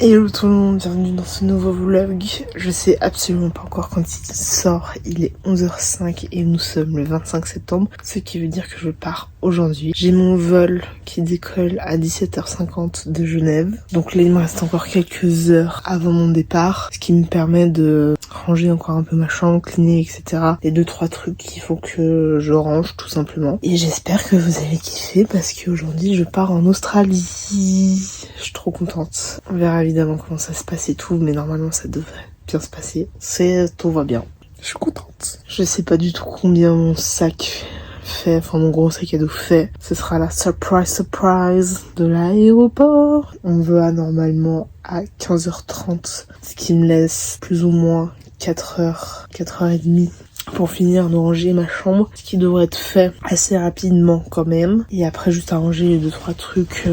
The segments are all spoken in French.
Hello tout le monde, bienvenue dans ce nouveau vlog. Je sais absolument pas encore quand il sort, il est 11h05 et nous sommes le 25 septembre, ce qui veut dire que je pars aujourd'hui. J'ai mon vol qui décolle à 17h50 de Genève, donc là il me reste encore quelques heures avant mon départ, ce qui me permet de ranger encore un peu ma chambre, cleaner, etc. Les 2-3 trucs qu'il faut que je range tout simplement. Et j'espère que vous allez kiffer parce qu'aujourd'hui je pars en Australie. Je suis trop contente. On verra évidemment comment ça se passe et tout, mais normalement ça devrait bien se passer. Tout va bien. Je suis contente. Je sais pas du tout combien mon sac fait, enfin mon gros sac à dos fait. Ce sera la surprise de l'aéroport. On va normalement à 15h30, ce qui me laisse plus ou moins 4h, 4h30 pour finir de ranger ma chambre, ce qui devrait être fait assez rapidement quand même. Et après juste à ranger 2-3 trucs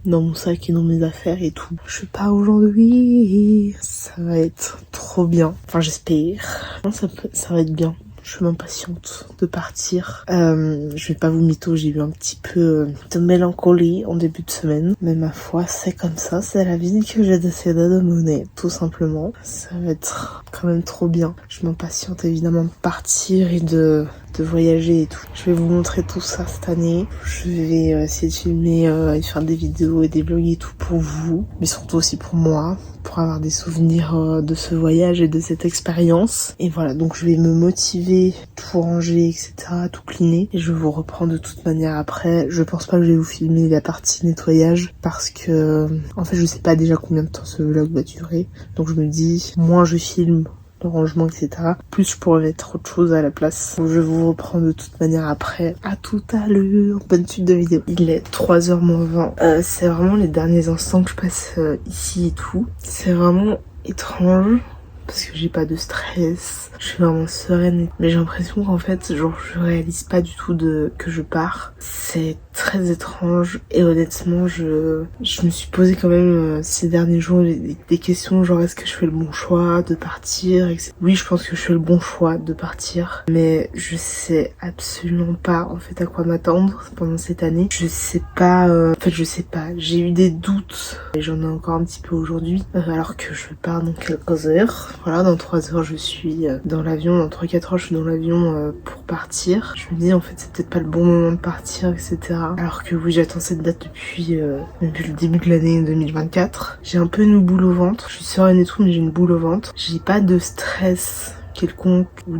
dans mon sac et dans mes affaires et tout. Je pars aujourd'hui, ça va être trop bien. Enfin j'espère. Ça va être bien. Je suis impatiente de partir. Je vais pas vous mytho, j'ai eu un petit peu de mélancolie en début de semaine. Mais ma foi, c'est comme ça, c'est la vie que j'ai décidé de mener, tout simplement. Ça va être quand même trop bien. Je m'impatiente évidemment de partir et de voyager et tout. Je vais vous montrer tout ça cette année. Je vais essayer de filmer et faire des vidéos et des vlogs et tout pour vous, mais surtout aussi pour moi, pour avoir des souvenirs de ce voyage et de cette expérience. Et voilà, donc je vais me motiver, tout ranger, etc., tout cleaner. Et je vous reprends de toute manière après. Je pense pas que je vais vous filmer la partie nettoyage parce que, en fait, je sais pas déjà combien de temps ce vlog va durer. Donc je me dis, moins je filme le rangement, etc., plus je pourrais mettre autre chose à la place. Donc je vous reprends de toute manière après. À tout à l'heure. Bonne suite de vidéo. Il est 3h moins 20. C'est vraiment les derniers instants que je passe ici et tout. C'est vraiment étrange parce que j'ai pas de stress. Je suis vraiment sereine. Mais j'ai l'impression qu'en fait, genre, je réalise pas du tout que je pars. C'est très étrange. Et honnêtement, je me suis posé quand même ces derniers jours des questions genre est-ce que je fais le bon choix de partir, etc. Oui, je pense que je fais le bon choix de partir. Mais je sais absolument pas en fait à quoi m'attendre pendant cette année. Je sais pas, en fait je sais pas. J'ai eu des doutes. Et j'en ai encore un petit peu aujourd'hui. Alors que je pars dans quelques heures. Voilà, dans 3 heures je suis dans l'avion, dans 3-4 heures je suis dans l'avion pour partir. Je me dis en fait c'est peut-être pas le bon moment de partir, etc. Alors que oui, j'attends cette date depuis le début de l'année 2024. J'ai un peu une boule au ventre, je suis sereine et tout mais j'ai une boule au ventre. J'ai pas de stress quelconque ou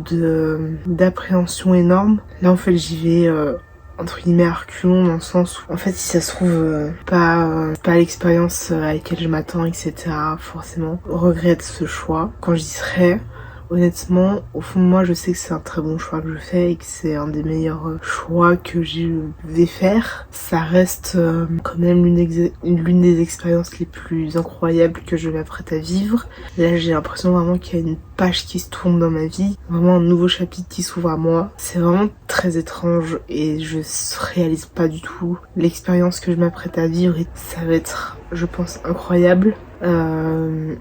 d'appréhension énorme. Là en fait j'y vais entre guillemets à reculons dans le sens où en fait si ça se trouve pas l'expérience à laquelle je m'attends, etc. forcément regrette ce choix quand j'y serai. Honnêtement, au fond de moi, je sais que c'est un très bon choix que je fais et que c'est un des meilleurs choix que je vais faire. Ça reste quand même l'une des expériences les plus incroyables que je m'apprête à vivre. Là, j'ai l'impression vraiment qu'il y a une page qui se tourne dans ma vie, vraiment un nouveau chapitre qui s'ouvre à moi. C'est vraiment très étrange et je réalise pas du tout l'expérience que je m'apprête à vivre et ça va être, je pense, incroyable.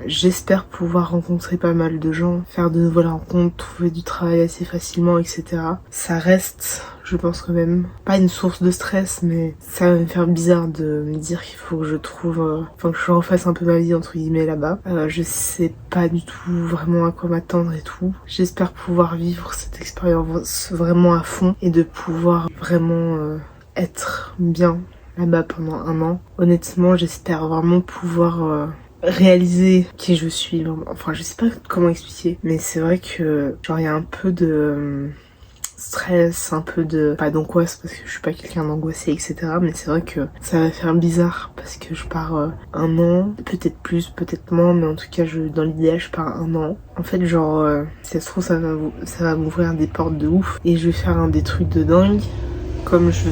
J'espère pouvoir rencontrer pas mal de gens, faire de nouvelles rencontres, trouver du travail assez facilement, etc. Ça reste, je pense quand même, pas une source de stress, mais ça va me faire bizarre de me dire qu'il faut que je trouve, que je refasse un peu ma vie entre guillemets là-bas. Je sais pas du tout vraiment à quoi m'attendre et tout. J'espère pouvoir vivre cette expérience vraiment à fond et de pouvoir vraiment être bien là-bas pendant 1 an. Honnêtement, j'espère vraiment pouvoir réaliser qui je suis. Enfin, je sais pas comment expliquer, mais c'est vrai que genre il y a un peu de stress, un peu de pas d'angoisse parce que je suis pas quelqu'un d'angoissé, etc. Mais c'est vrai que ça va faire bizarre parce que je pars 1 an, peut-être plus, peut-être moins, mais en tout cas dans l'idéal je pars 1 an. En fait genre si ça se trouve ça va m'ouvrir des portes de ouf et je vais faire des trucs de dingue comme je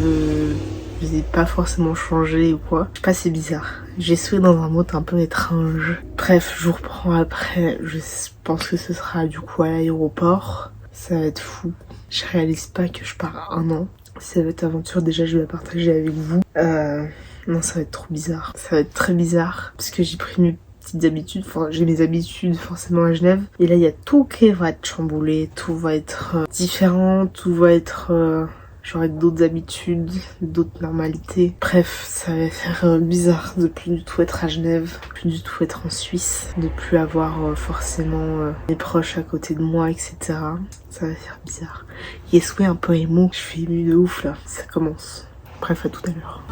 n'ai pas forcément changé ou quoi. Je sais pas, c'est bizarre. J'ai souhaité dans un mode un peu étrange. Bref, je vous reprends après. Je pense que ce sera du coup à l'aéroport. Ça va être fou. Je réalise pas que je pars 1 an. Cette aventure, déjà, je vais la partager avec vous. Non, ça va être trop bizarre. Ça va être très bizarre. Parce que j'ai pris mes petites habitudes. Enfin, j'ai mes habitudes forcément à Genève. Et là, il y a tout qui va être chamboulé. Tout va être différent. Tout va être j'aurai d'autres habitudes, d'autres normalités. Bref, ça va faire bizarre de plus du tout être à Genève, plus du tout être en Suisse, de plus avoir forcément mes proches à côté de moi, etc. Ça va faire bizarre. Yes, oui, un peu émo. Je suis émue de ouf là, ça commence. Bref, à tout à l'heure.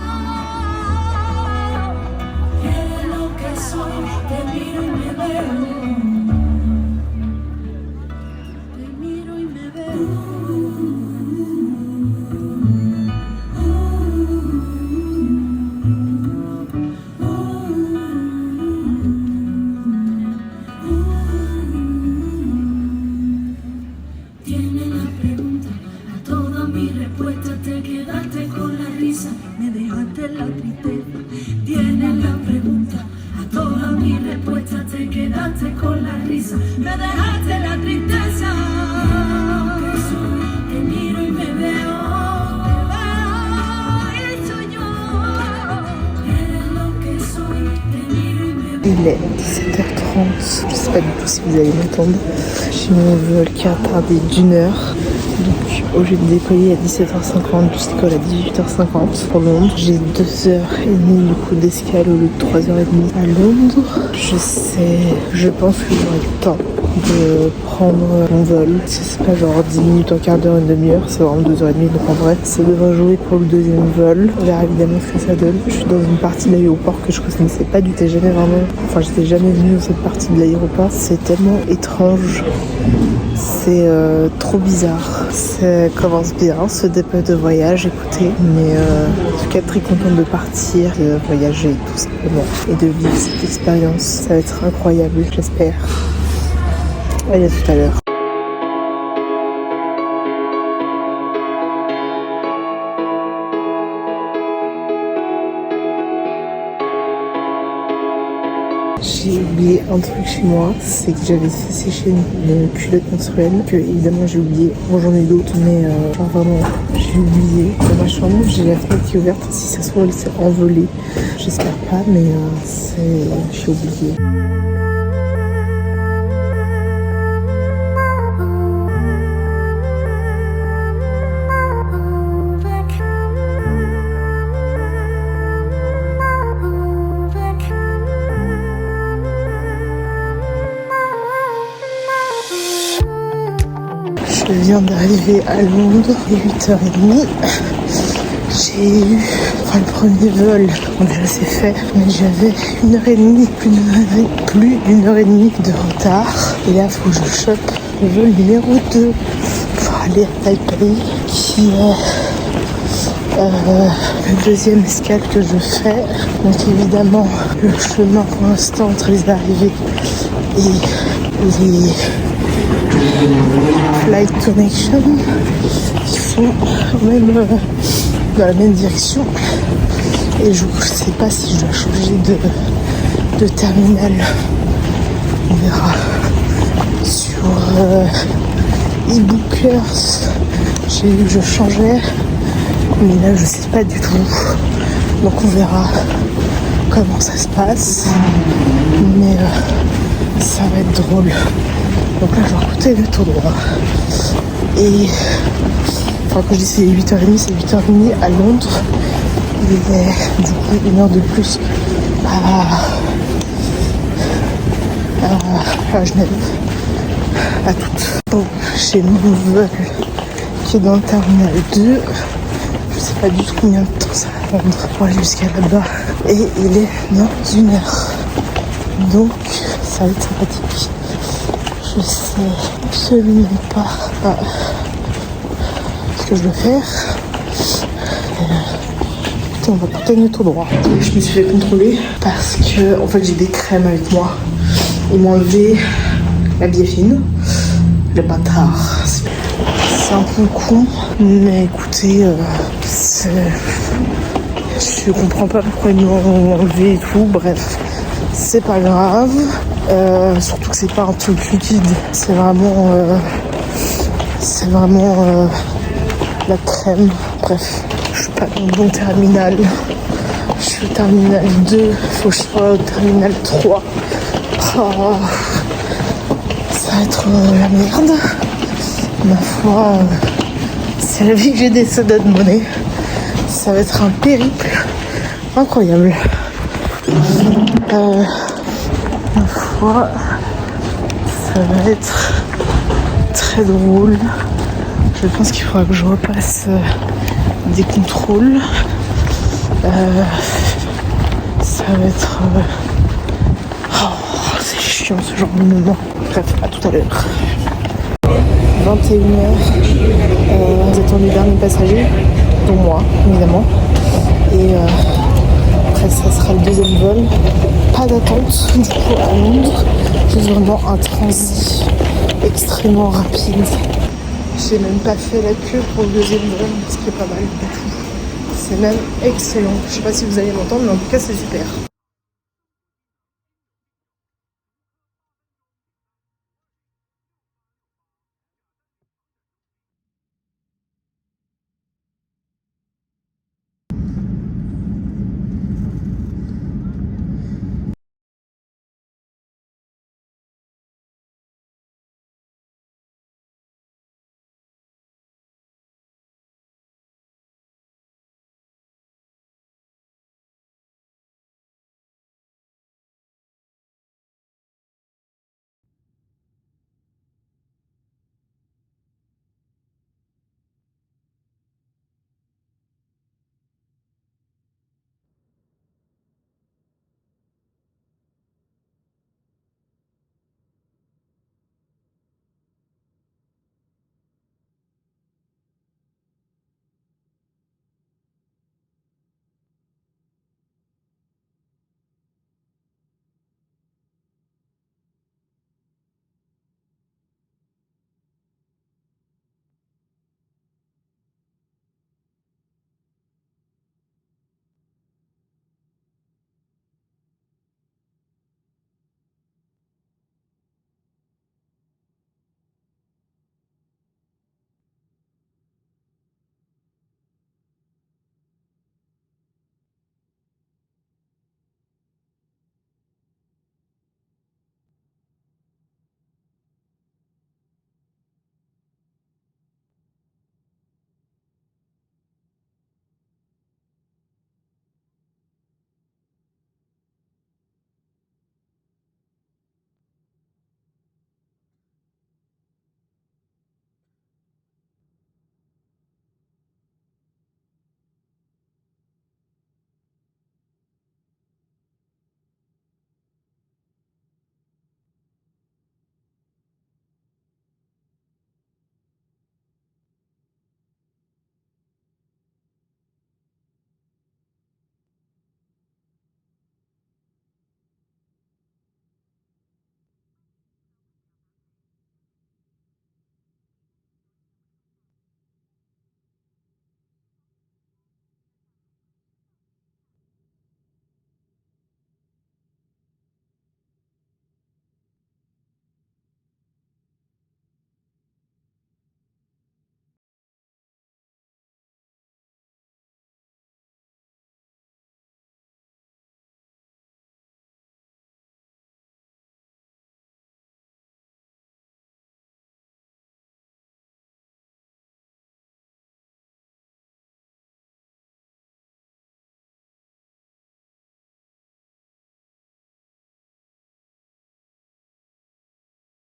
Il est 17h30, je sais pas du tout si vous allez m'entendre. J'ai mon vol qui a tardé d'1 heure. Donc au lieu de décoller à 17h50, je décolle à 18h50 pour Londres. J'ai 2h30 du coup d'escale au lieu de 3h30 à Londres. Je pense que j'aurai le temps de prendre mon vol. C'est pas genre 10 minutes, un quart d'heure, une demi-heure, c'est vraiment 2h30. Donc en vrai, ça devrait jouer pour le deuxième vol. On verra évidemment ce que ça donne. Je suis dans une partie de l'aéroport que je connaissais pas du tout. J'étais jamais venue dans cette partie de l'aéroport. C'est tellement étrange. C'est trop bizarre. Ça commence bien ce début de voyage, écoutez. Mais en tout cas très contente de partir, de voyager tout simplement. Et de vivre cette expérience. Ça va être incroyable, j'espère. Allez, à tout à l'heure. J'ai oublié un truc chez moi, c'est que j'avais fait sécher mes culottes menstruelles, que évidemment j'ai oublié. Bon, j'en ai d'autres, mais genre vraiment j'ai oublié. Dans ma chambre, j'ai la fenêtre qui est ouverte, si ça se trouve elle s'est envolée. J'espère pas, mais j'ai oublié. Je viens d'arriver à Londres, il est 8h30. J'ai eu le premier vol, bon déjà c'est fait, mais j'avais 1h30, plus d'une heure et demie de retard. Et là, il faut que je chope le vol numéro 2 pour aller à Taipei, qui est le deuxième escale que je fais. Donc évidemment, le chemin pour l'instant entre les arrivées et les flight connection qui sont même dans la même direction, et je ne sais pas si je dois changer de terminal. On verra. Sur eBookers, j'ai vu que je changeais, mais là je sais pas du tout, donc on verra comment ça se passe, mais ça va être drôle. Donc là je vais écouter le tout droit. Et quand je dis c'est 8h30, c'est 8h30 à Londres. Il est du coup 1 heure de plus à Genève. À toutes. Bon, j'ai mon vol qui est dans le terminal 2. Je sais pas du tout combien de temps ça va prendre pour aller jusqu'à là-bas. Et il est dans 1 heure. Donc ça va être sympathique. Je sais absolument pas ce que je dois faire. Écoutez, on va continuer tout droit. Je me suis fait contrôler parce que en fait j'ai des crèmes avec moi. Ils m'ont enlevé la biafine. Le bâtard. C'est un peu con, mais écoutez, je comprends pas pourquoi ils m'ont enlevé et tout. Bref, c'est pas grave. Surtout que c'est pas un truc liquide, c'est vraiment la crème. Bref, je suis pas dans le bon terminal. Je suis au terminal 2, faut que je sois au terminal 3. Oh, ça va être la merde. Ma foi, C'est la vie que j'ai des soldats de monnaie. Ça va être un périple incroyable. Une fois, ça va être très drôle. Je pense qu'il faudra que je repasse des contrôles. Ça va être... c'est chiant ce genre de moment. Bref, à tout à l'heure. 21h. Nous attendons les derniers passagers, dont moi, évidemment. Et après, ça sera le deuxième vol. Pas d'attente, du coup, à Londres. Juste vraiment un transit extrêmement rapide. J'ai même pas fait la queue pour le deuxième vol, ce qui est pas mal du tout. C'est même excellent. Je sais pas si vous allez m'entendre, mais en tout cas, c'est super.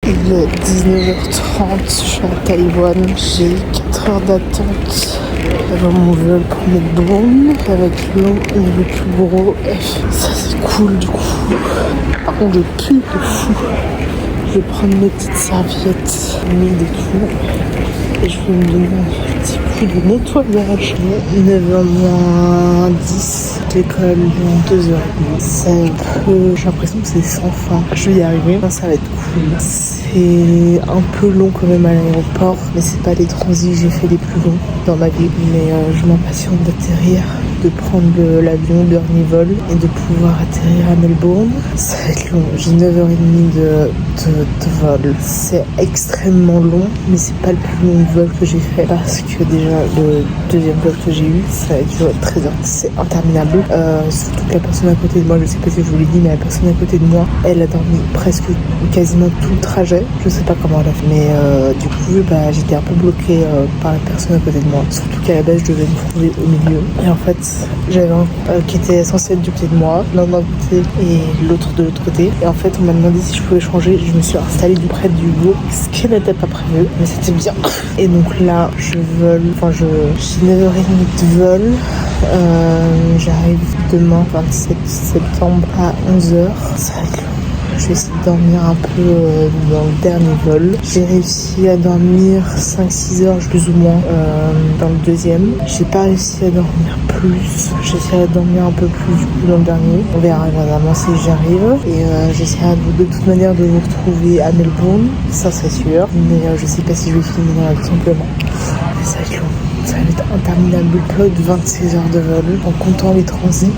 Il est 19h30, je suis à Taïwan, j'ai 4 heures d'attente avant mon vol pour Melbourne avec le plus gros F. Ça c'est cool du coup. Par contre je pue de fou. Je vais prendre mes petites serviettes humides et tout. Et je vais me donner un petit coup de nettoyage. 9h moins 10, l'école dans 2h30. C'est un peu... J'ai l'impression que c'est sans fin. Je vais y arriver, ça va être cool. C'est un peu long quand même à l'aéroport, mais c'est pas les transits que j'ai fait les plus longs dans ma vie. Mais je m'impatiente d'atterrir. de prendre l'avion, dernier vol, et de pouvoir atterrir à Melbourne. Ça va être long, j'ai 9h30 de vol. C'est extrêmement long, mais c'est pas le plus long vol que j'ai fait parce que déjà le deuxième vol que j'ai eu, ça a duré 13 heures. C'est interminable. Surtout que la personne à côté de moi, je sais pas si je vous l'ai dit, mais la personne à côté de moi, elle a dormi presque quasiment tout le trajet. Je sais pas comment elle a fait, mais du coup, j'étais un peu bloquée par la personne à côté de moi. Surtout qu'à la base, je devais me trouver au milieu. Et en fait, j'avais un qui était censé être du côté de moi, l'un d'un côté et l'autre de l'autre côté. Et en fait, on m'a demandé si je pouvais changer. Je me suis installée du près du haut, ce qui n'était pas prévu, mais c'était bien. Et donc là, j'ai 9h30 de vol. J'arrive demain, 27 septembre, à 11h. Ça va être long. Je vais essayer de dormir un peu dans le dernier vol. J'ai réussi à dormir 5-6 heures plus ou moins dans le deuxième. J'ai pas réussi à dormir plus. J'essaierai de dormir un peu plus du coup dans le dernier. On verra évidemment si j'y arrive. Et j'essaierai de toute manière de vous retrouver à Melbourne. Ça c'est sûr. Mais je sais pas si je vais finir tout simplement. Mais ça va être long. Ça va être interminable. Plus de 26 heures de vol en comptant les transits.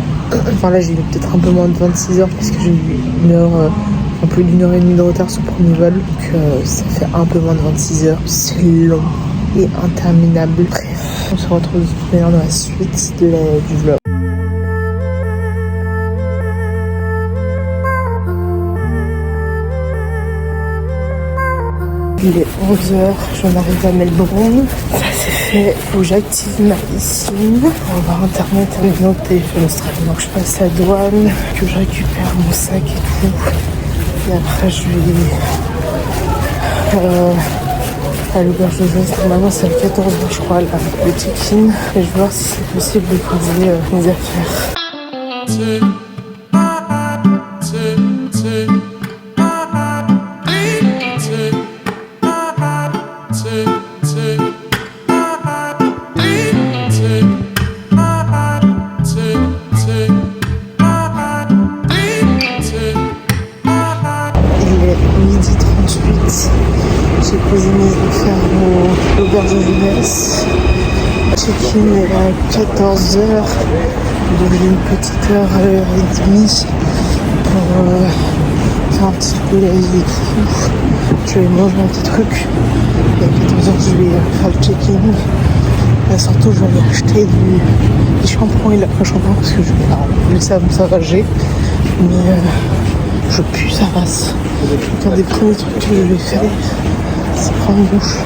Enfin là j'ai eu peut-être un peu moins de 26 heures puisque j'ai eu un peu d'une heure et demie de retard sur le premier vol. Donc ça fait un peu moins de 26 heures. C'est long et interminable. Bref, on se retrouve de toute manière dans la suite du vlog. Il est 11h, j'en arrive à Melbourne. Ça c'est fait, faut que j'active ma piscine. On va avoir internet avec notre téléphone australien. Donc je passe à la douane, que je récupère mon sac et tout. Et après je vais à l'auberge de jeunesse. Normalement c'est à 14h je crois, là, le check-in. Et je vais voir si c'est possible de poser mes affaires. J'ai posé mes affaires à l'auberge de jeunesse. Check-in est à 14h. Donc j'ai une petite heure et demie pour faire un petit peu la vie et tout. Je vais manger un petit truc. Et à 14h je vais faire le check-in. Et surtout je vais aller acheter du shampoing et de l'après-shampoing parce que je vais laisser à me savager. Mais je pue sa race. Donc un des premiers trucs que je vais faire, c'est prendre une douche.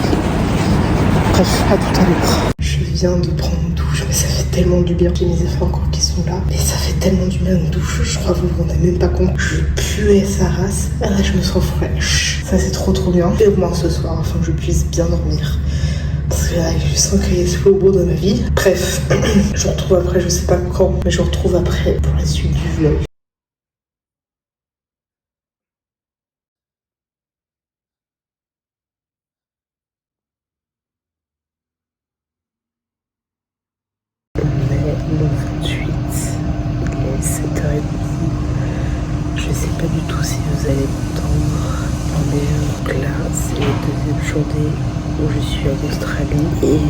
Bref, à tout à l'heure. Je viens de prendre une douche, mais ça fait tellement du bien. J'ai mes affaires encore qui sont là. Et ça fait tellement du bien une douche, je crois que vous vous rendez même pas compte. Je puais sa race. Et là, je me sens fraîche. Ça, c'est trop bien. Et au moins ce soir, afin que je puisse bien dormir. Parce que là, je sens qu'il y a ce au beau dans ma vie. Bref, je vous retrouve après, je sais pas quand, mais je vous retrouve après pour la suite du vlog. Le 28, il est 7h30. Je sais pas du tout si vous allez m'entendre. Mais là, c'est la deuxième journée où je suis en Australie. Et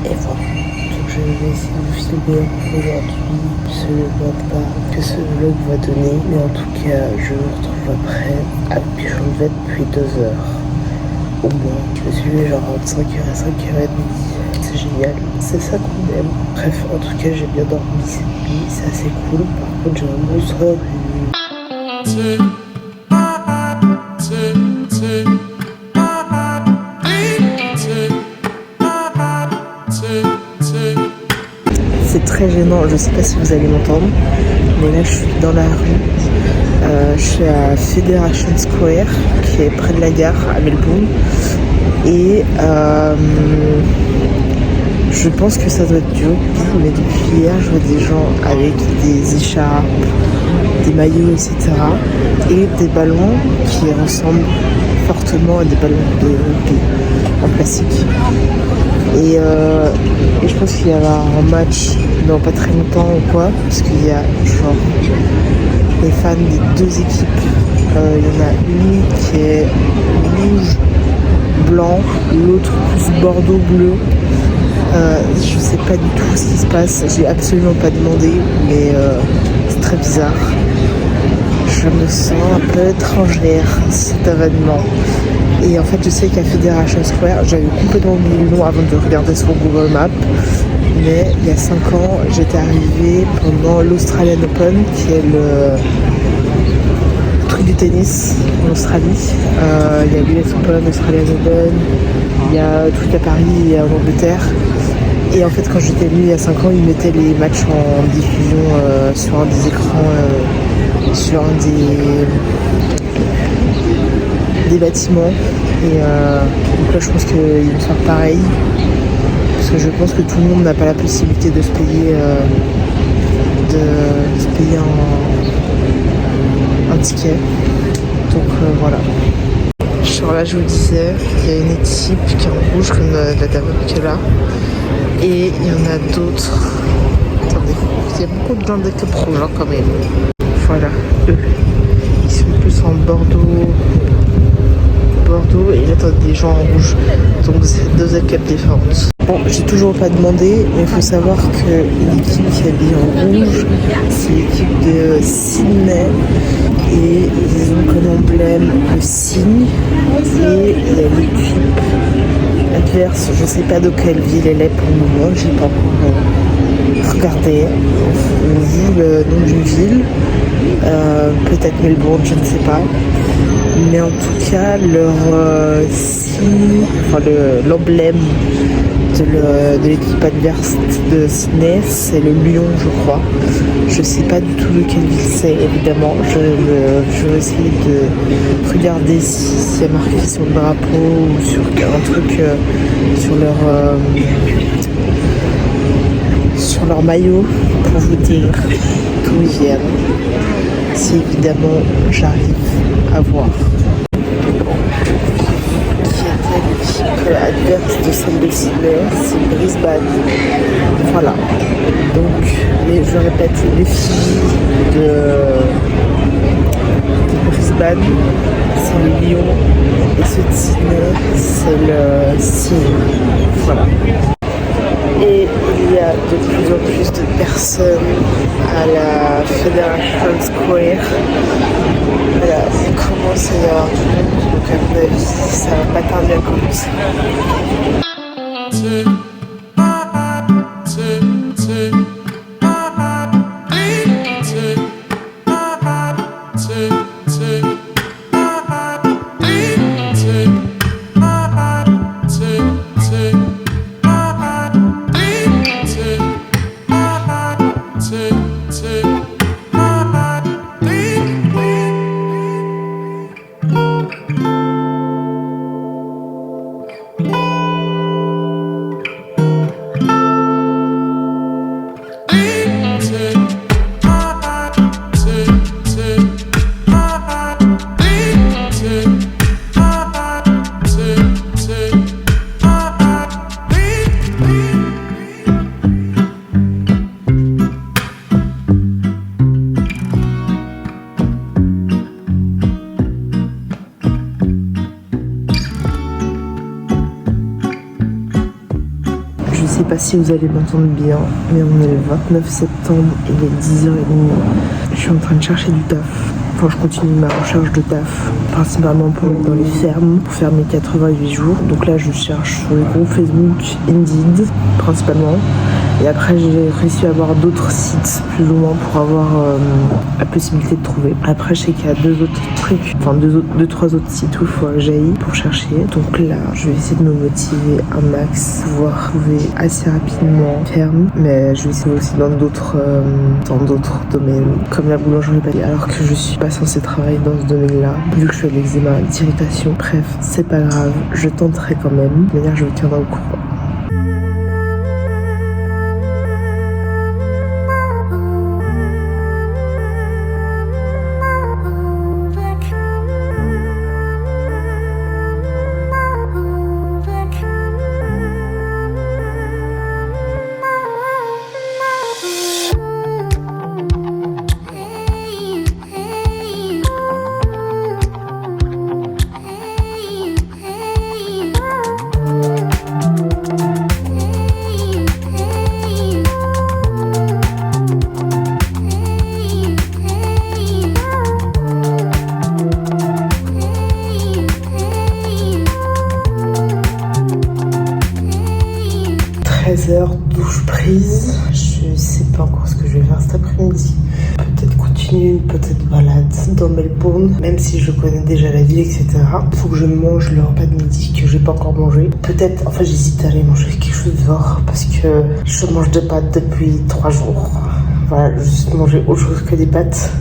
voilà. Donc je vais essayer de filmer aujourd'hui. Absolument pas que ce vlog va donner. Mais en tout cas, je me retrouve après à Pichonvet depuis 2 heures. Au moins, je me suis levé genre entre 5h et 5h30. C'est génial, c'est ça qu'on aime. Bref, en tout cas, j'ai bien dormi cette nuit, c'est assez cool. Par contre, j'ai un monstre C'est très gênant, je sais pas si vous allez m'entendre, mais là je suis dans la rue. Je suis à Federation Square, qui est près de la gare à Melbourne. Et je pense que ça doit être du rugby, mais depuis hier, je vois des gens avec des écharpes, des maillots, etc. Et des ballons qui ressemblent fortement à des ballons de rugby en plastique. Et je pense qu'il y aura un match dans pas très longtemps ou quoi, parce qu'il y a genre les fans des deux équipes. Il y en a une qui est rouge, blanc, l'autre plus bordeaux bleu. Je sais pas du tout ce qui se passe, j'ai absolument pas demandé, mais c'est très bizarre. Je me sens un peu étrangère cet événement. Et en fait, je sais qu'à Federation Square, j'avais complètement oublié le nom avant de regarder sur Google Maps. Mais il y a 5 ans, j'étais arrivée pendant l'Australian Open, qui est le truc du tennis en Australie. Il y a l'US Open, l'Australian Open, il y a tout à Paris et en Angleterre. Et en fait, quand j'étais venue il y a 5 ans, ils mettaient les matchs en diffusion sur un des écrans, sur un des bâtiments. Et donc là, je pense qu'ils vont faire pareil. Parce que je pense que tout le monde n'a pas la possibilité de se payer, un ticket. Donc voilà. Genre là, je vous disais, il y a une équipe qui est en rouge comme la dame qui est là. Et il y en a d'autres. Attendez, il y a beaucoup de gens d'équipe rouge quand même. Voilà, eux. Ils sont plus en Bordeaux. Et là, t'as des gens en rouge. Donc c'est 2 équipes différentes. Bon, j'ai toujours pas demandé, mais il faut savoir que l'équipe qui est habillée en rouge, c'est l'équipe de Sydney. Et ils ont comme emblème le cygne. Et il y a l'équipe adverse, je sais pas de quelle ville elle est pour le moment, j'ai pas encore regardé. On dit le nom d'une ville, peut-être Melbourne, je ne sais pas. Mais en tout cas, leur signe, enfin l'emblème de l'équipe adverse de Sydney, c'est le lion, je crois. Je sais pas du tout de quelle ville c'est, évidemment. Je vais essayer de regarder s'il y a marqué sur le drapeau ou sur un truc sur leur maillot pour vous dire d'où ils viennent. Si évidemment j'arrive à voir. L'équipe adverse de celle de Sydney, c'est Brisbane. Voilà. Donc, je répète, l'effigie de Brisbane, c'est le lion, et ceux de Sydney, c'est le cygne. Voilà. Et il y a de plus en plus de personnes à la Federation Square. Voilà, il commence à y avoir du monde, donc à mon avis, ça va pas tarder à commencer. Je sais pas si vous allez m'entendre bien, mais on est le 29 septembre et il est 10h30. Je suis en train de chercher du taf. Enfin, je continue ma recherche de taf, principalement dans les fermes, pour faire mes 88 jours. Donc là, je cherche sur les groupes Facebook, Indeed, principalement. Et après, j'ai réussi à avoir d'autres sites, plus ou moins, pour avoir la possibilité de trouver. Après, je sais qu'il y a 2 autres trucs, enfin 2-3 autres sites où il faut que j'aille pour chercher. Donc là, je vais essayer de me motiver un max, pouvoir trouver assez rapidement ferme. Mais je vais essayer aussi dans d'autres domaines, comme la boulangerie, alors que je suis pas censée travailler dans ce domaine-là, vu que je fais de l'eczéma, d'irritation. Bref, c'est pas grave, je tenterai quand même. De manière, je vous tiendrai au courant. continue une petite balade dans Melbourne, même si je connais déjà la ville, etc. Il faut que je mange le repas de midi que j'ai pas encore mangé. Peut-être, enfin j'hésite à aller manger quelque chose dehors parce que je mange des pâtes depuis 3 jours. Voilà, juste manger autre chose que des pâtes.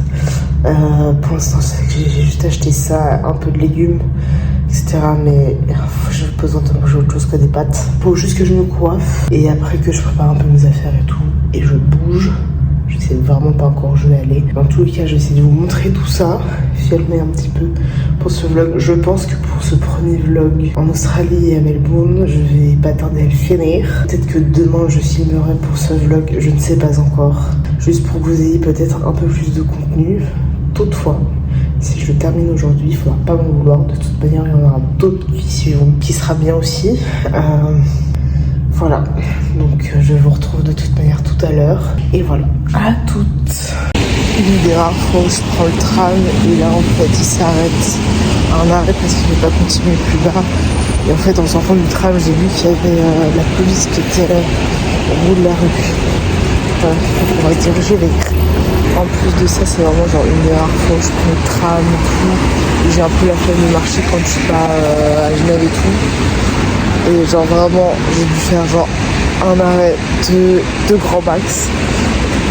Pour l'instant, j'ai juste acheté ça, un peu de légumes, etc. Mais j'ai besoin de manger autre chose que des pâtes. Faut juste que je me coiffe et après que je prépare un peu mes affaires et tout, et je bouge. Je sais vraiment pas encore où je vais aller. Dans tous les cas, je vais essayer de vous montrer tout ça, filmer un petit peu pour ce vlog. Je pense que pour ce premier vlog en Australie et à Melbourne, je vais pas tarder à le finir. Peut-être que demain, je filmerai pour ce vlog, je ne sais pas encore. Juste pour que vous ayez peut-être un peu plus de contenu. Toutefois, si je le termine aujourd'hui, il faudra pas m'en vouloir. De toute manière, il y en aura d'autres qui suivront, qui sera bien aussi. Voilà, donc je vous retrouve de toute manière tout à l'heure. Et voilà, à toutes. Une des rares fois où je prends le tram et là en fait il s'arrête à un arrêt parce qu'il ne veut pas continuer plus bas. Et en fait en sortant du tram j'ai vu qu'il y avait la police qui était au bout de la rue. Voilà, on va diriger les. En plus de ça c'est vraiment genre une des rares fois où je prends le tram et tout. J'ai un peu la flemme de marcher quand je suis pas à Genève et tout. Et genre vraiment, j'ai dû faire genre un arrêt de grand max.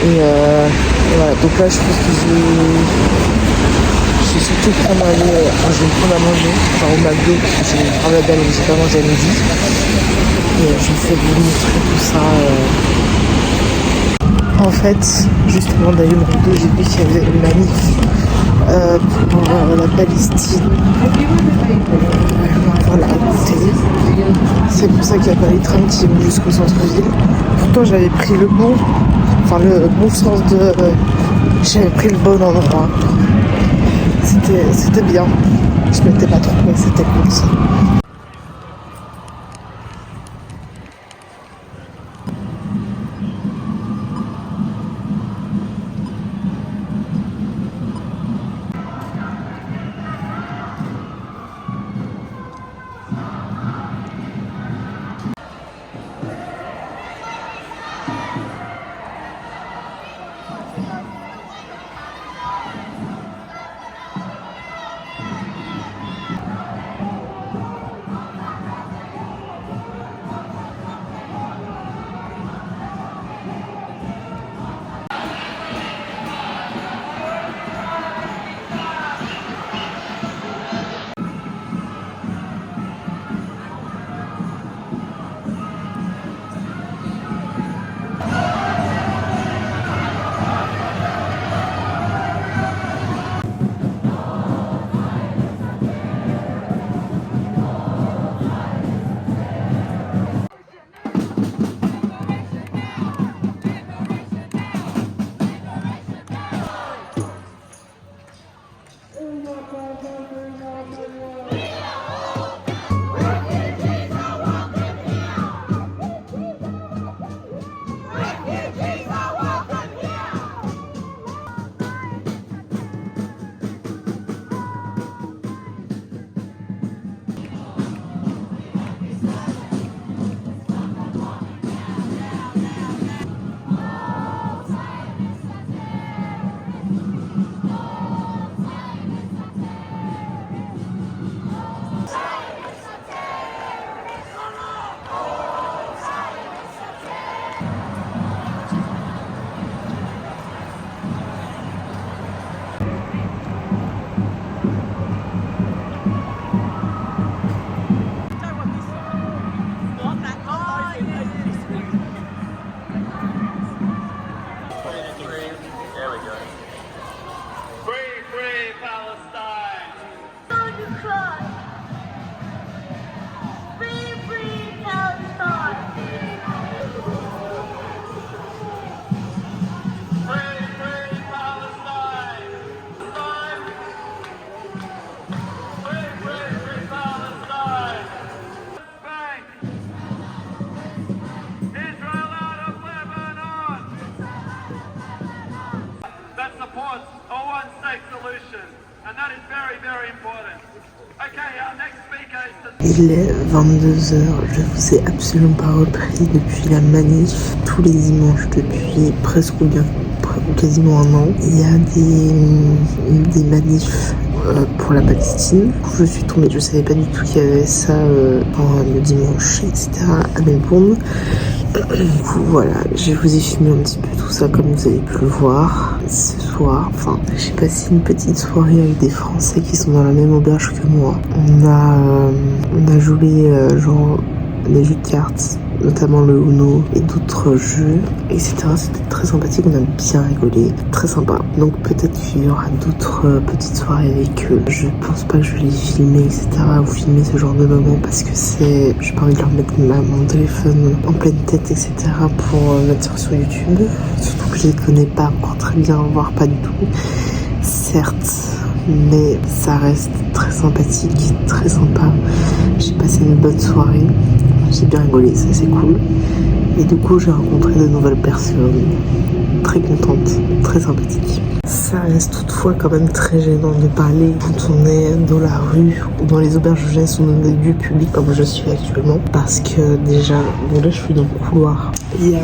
Et voilà, donc là je pense que je vais surtout prendre je vais me prendre à manger, genre au McDo, parce que j'ai grave la dalle et j'ai pas mangé à midi. Et je vais essayer de vous montrer tout ça. En fait, justement d'aller au McDo, j'ai vu qu'il y avait une manif pour la Palestine. Voilà, c'est pour ça qu'il n'y a pas les trams qui vont jusqu'au centre-ville. Pourtant j'avais pris le bon sens de... j'avais pris le bon endroit. C'était bien. Je m'étais pas trompée, c'était cool ça. Il est 22h, je vous ai absolument pas repris depuis la manif tous les dimanches depuis presque ou quasiment un an. Il y a des manifs pour la Palestine. Je suis tombée, je savais pas du tout qu'il y avait ça le dimanche, etc. à Melbourne. Du coup voilà, je vous ai filmé un petit peu tout ça comme vous avez pu le voir. Ce soir, enfin, j'ai passé une petite soirée avec des Français qui sont dans la même auberge que moi. On a joué genre des jeux de cartes, notamment le Uno et d'autres jeux, etc. C'était très sympathique, on a bien rigolé, très sympa. Donc peut-être qu'il y aura d'autres petites soirées avec eux. Je pense pas que je vais les filmer, etc. ou filmer ce genre de moments parce que j'ai pas envie de leur mettre mon téléphone en pleine tête, etc. pour mettre sur YouTube. Surtout que je les connais pas encore très bien, voire pas du tout. Certes, mais ça reste très sympathique, très sympa. J'ai passé une bonne soirée, j'ai bien rigolé, ça c'est cool. Et du coup, j'ai rencontré de nouvelles personnes, très contentes, très sympathiques. Ça reste toutefois quand même très gênant de parler quand on est dans la rue ou dans les auberges de jeunesse ou dans des lieux publics comme je suis actuellement. Parce que déjà, bon là je suis dans le couloir, il y a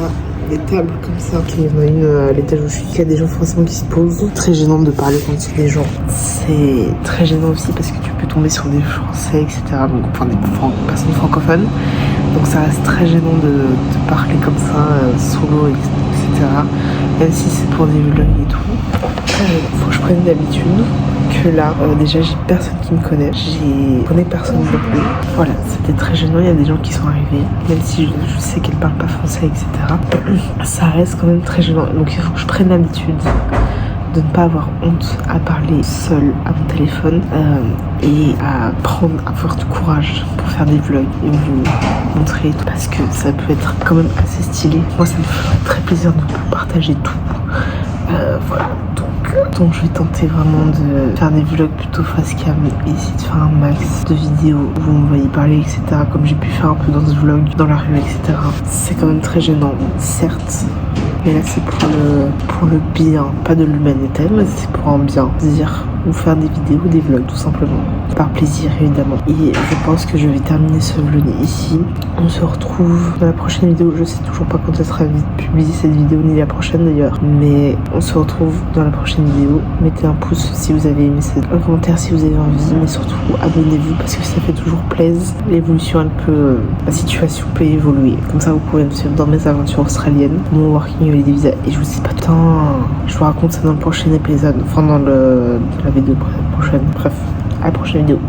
des tables comme ça, il y en a une à l'étage où je suis, il y a des gens forcément qui se posent. Très gênant de parler quand il y a des gens. C'est très gênant aussi parce que tu peux tomber sur des Français, etc. Donc, enfin des personnes francophones. Donc ça reste très gênant de parler comme ça, solo, etc. Même si c'est pour des vlogs et tout. Faut que je prenne l'habitude que là, déjà j'ai personne qui me connaît, je connais personne non plus. Voilà, c'était très gênant, il y a des gens qui sont arrivés, même si je sais qu'elles parlent pas français, etc. Ça reste quand même très gênant, donc il faut que je prenne l'habitude de ne pas avoir honte à parler seule à mon téléphone et à avoir du courage pour faire des vlogs et vous montrer tout, parce que ça peut être quand même assez stylé. Moi ça me ferait très plaisir de vous partager tout. Voilà, donc je vais tenter vraiment de faire des vlogs plutôt face cam et essayer de faire un max de vidéos où vous me voyez parler, etc. comme j'ai pu faire un peu dans ce vlog, dans la rue, etc. C'est quand même très gênant, certes. Mais là c'est pour le bien, pas de l'humanité, mais c'est pour un bien. Dire ou faire des vidéos, des vlogs tout simplement. Par plaisir évidemment. Et je pense que je vais terminer ce vlog ici. On se retrouve dans la prochaine vidéo. Je sais toujours pas quand elle sera publiée cette vidéo, ni la prochaine d'ailleurs. Mais on se retrouve dans la prochaine vidéo. Mettez un pouce si vous avez aimé un commentaire si vous avez envie. Mais surtout abonnez-vous parce que ça fait toujours plaisir. L'évolution la situation peut évoluer. Comme ça vous pouvez me suivre dans mes aventures australiennes. Mon working holiday visa. Et je vous dis pas tant. Je vous raconte ça dans le prochain épisode. Enfin dans la vidéo prochaine. Bref, à la prochaine vidéo.